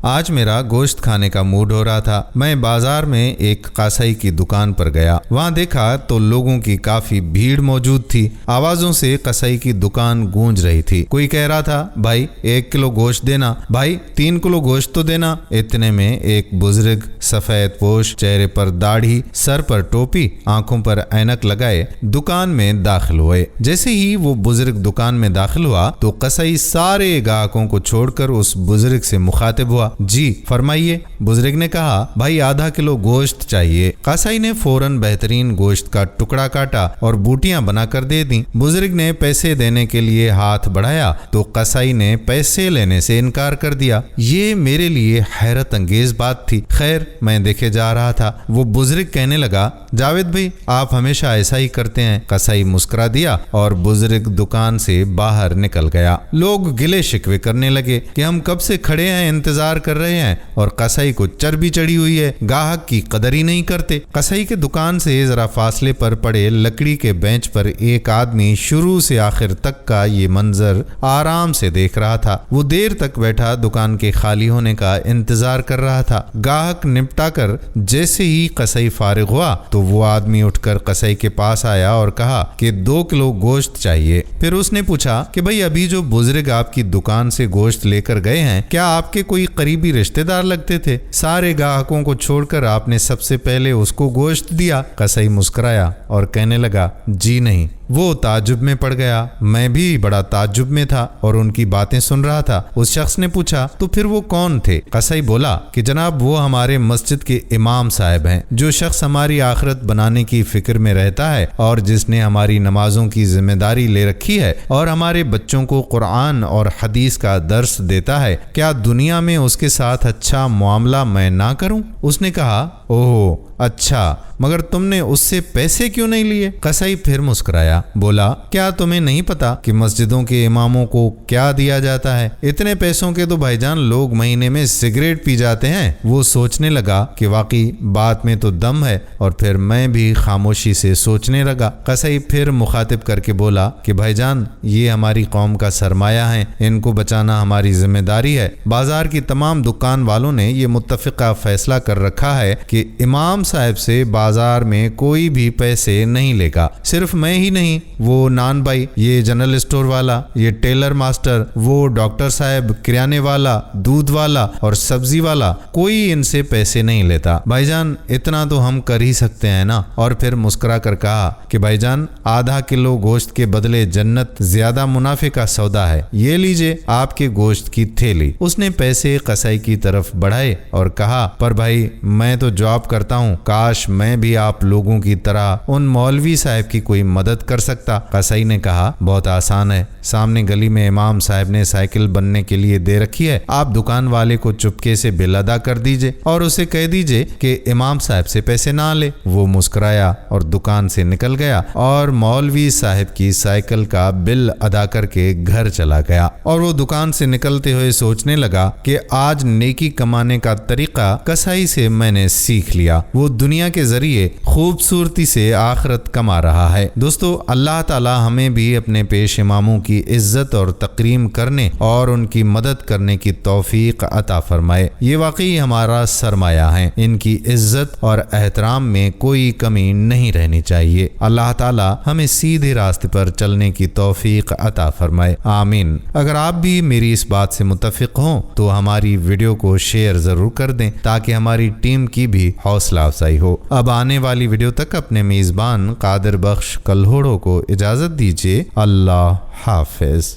آج میرا گوشت کھانے کا موڈ ہو رہا تھا۔ میں بازار میں ایک قصائی کی دکان پر گیا۔ وہاں دیکھا تو لوگوں کی کافی بھیڑ موجود تھی۔ آوازوں سے قصائی کی دکان گونج رہی تھی۔ کوئی کہہ رہا تھا، بھائی 1 کلو گوشت دینا، بھائی 3 کلو گوشت تو دینا۔ اتنے میں ایک بزرگ سفید پوش، چہرے پر داڑھی، سر پر ٹوپی، آنکھوں پر اینک لگائے دکان میں داخل ہوئے۔ جیسے ہی وہ بزرگ دکان میں داخل ہوا تو قصائی سارے گاہکوں کو چھوڑ کر اس بزرگ سے مخاطب ہوا۔ جی فرمائیے۔ بزرگ نے کہا، بھائی آدھا کلو گوشت چاہیے۔ قصائی نے فوراً بہترین گوشت کا ٹکڑا کاٹا اور بوٹیاں بنا کر دے دیں۔ بزرگ نے پیسے دینے کے لیے ہاتھ بڑھایا تو قصائی نے پیسے لینے سے انکار کر دیا۔ یہ میرے لیے حیرت انگیز بات تھی۔ خیر میں دیکھے جا رہا تھا۔ وہ بزرگ کہنے لگا، جاوید بھائی آپ ہمیشہ ایسا ہی کرتے ہیں۔ قصائی مسکرا دیا اور بزرگ دکان سے باہر نکل گیا۔ لوگ گلے شکوے کرنے لگے کہ ہم کب سے کھڑے ہیں، انتظار کر رہے ہیں اور قصائی کو چربی چڑھی ہوئی ہے، گاہک کی قدر ہی نہیں کرتے۔ قصائی کے دکان سے ذرا فاصلے پر پڑے لکڑی کے بینچ پر ایک آدمی شروع سے آخر تک کا یہ منظر آرام سے دیکھ رہا تھا۔ وہ دیر تک بیٹھا دکان کے خالی ہونے کا انتظار کر رہا تھا۔ گاہک نپٹا کر جیسے ہی قصائی فارغ ہوا تو وہ آدمی اٹھ کر قصائی کے پاس آیا اور کہا کہ 2 کلو گوشت چاہیے۔ پھر اس نے پوچھا کہ بھئی ابھی جو بزرگ آپ کی دکان سے گوشت لے کر گئے ہیں، کیا آپ کے کوئی قریبی رشتہ دار لگتے تھے؟ سارے گاہکوں کو چھوڑ کر آپ نے سب سے پہلے اس کو گوشت دیا۔ قصائی مسکرایا اور کہنے لگا، جی نہیں۔ وہ تعجب میں پڑ گیا۔ میں بھی بڑا تعجب میں تھا اور ان کی باتیں سن رہا تھا۔ اس شخص نے پوچھا، تو پھر وہ کون تھے؟ قصائی بولا کہ جناب وہ ہمارے مسجد کے امام صاحب ہیں۔ جو شخص ہماری آخرت بنانے کی فکر میں رہتا ہے اور جس نے ہماری نمازوں کی ذمہ داری لے رکھی ہے اور ہمارے بچوں کو قرآن اور حدیث کا درس دیتا ہے، کیا دنیا میں اس کے ساتھ اچھا معاملہ میں نہ کروں؟ اس نے کہا، اوہ اچھا، مگر تم نے اس سے پیسے کیوں نہیں لیے؟ قصائی پھر مسکرایا، بولا، کیا تمہیں نہیں پتا کہ مسجدوں کے اماموں کو کیا دیا جاتا ہے؟ اتنے پیسوں کے تو بھائی جان لوگ مہینے میں سگریٹ پی جاتے ہیں۔ وہ سوچنے لگا کہ واقعی بات میں تو دم ہے اور پھر میں بھی خاموشی سے سوچنے لگا۔ قصائی پھر مخاطب کر کے بولا کہ بھائی جان یہ ہماری قوم کا سرمایہ ہے، ان کو بچانا ہماری ذمہ داری ہے۔ بازار کی تمام دکان والوں نے یہ متفقہ فیصلہ کر رکھا ہے کہ امام صاحب سے بازار میں کوئی بھی پیسے نہیں لے گا۔ صرف میں ہی نہیں، وہ نان بھائی، یہ جنرل اسٹور والا، یہ ٹیلر ماسٹر، وہ ڈاکٹر صاحب، کریانے والا، دودھ والا اور سبزی والا، کوئی ان سے پیسے نہیں لیتا۔ بھائی جان اتنا تو ہم کر ہی سکتے ہیں نا۔ اور پھر مسکرا کر کہا کہ بھائی جان آدھا کلو گوشت کے بدلے جنت زیادہ منافع کا سودا ہے، یہ لیجئے آپ کے گوشت کی تھیلی۔ اس نے پیسے قصائی کی طرف بڑھائے اور کہا، پر بھائی میں تو جاب کرتا ہوں، کاش میں بھی آپ لوگوں کی طرح ان مولوی صاحب کی کوئی مدد کر سکتا۔ قصائی نے کہا، بہت آسان ہے، سامنے گلی میں امام صاحب نے سائیکل بننے کے لیے دے رکھی ہے، آپ دکان والے کو چپکے سے بل ادا کر دیجئے اور اسے کہہ دیجئے کہ امام صاحب سے پیسے نہ لے۔ وہ مسکرایا اور دکان سے نکل گیا اور مولوی صاحب کی سائیکل کا بل ادا کر کے گھر چلا گیا۔ اور وہ دکان سے نکلتے ہوئے سوچنے لگا کہ آج نیکی کمانے کا طریقہ قصائی سے میں نے سیکھ لیا۔ وہ دنیا کے ذریعے خوبصورتی سے آخرت کما رہا ہے۔ دوستو اللہ تعالی ہمیں بھی اپنے پیش اماموں کی عزت اور تکریم کرنے اور ان کی مدد کرنے کی توفیق عطا فرمائے۔ یہ واقعی ہمارا سرمایہ ہے، ان کی عزت اور احترام میں کوئی کمی نہیں رہنی چاہیے۔ اللہ تعالی ہمیں سیدھے راستے پر چلنے کی توفیق عطا فرمائے، آمین۔ اگر آپ بھی میری اس بات سے متفق ہوں تو ہماری ویڈیو کو شیئر ضرور کر دیں تاکہ ہماری ٹیم کی بھی حوصلہ افزائی ہو۔ اب آنے والی ویڈیو تک اپنے میزبان قادر بخش کلہوڑو کو اجازت دیجیے۔ اللہ حافظ۔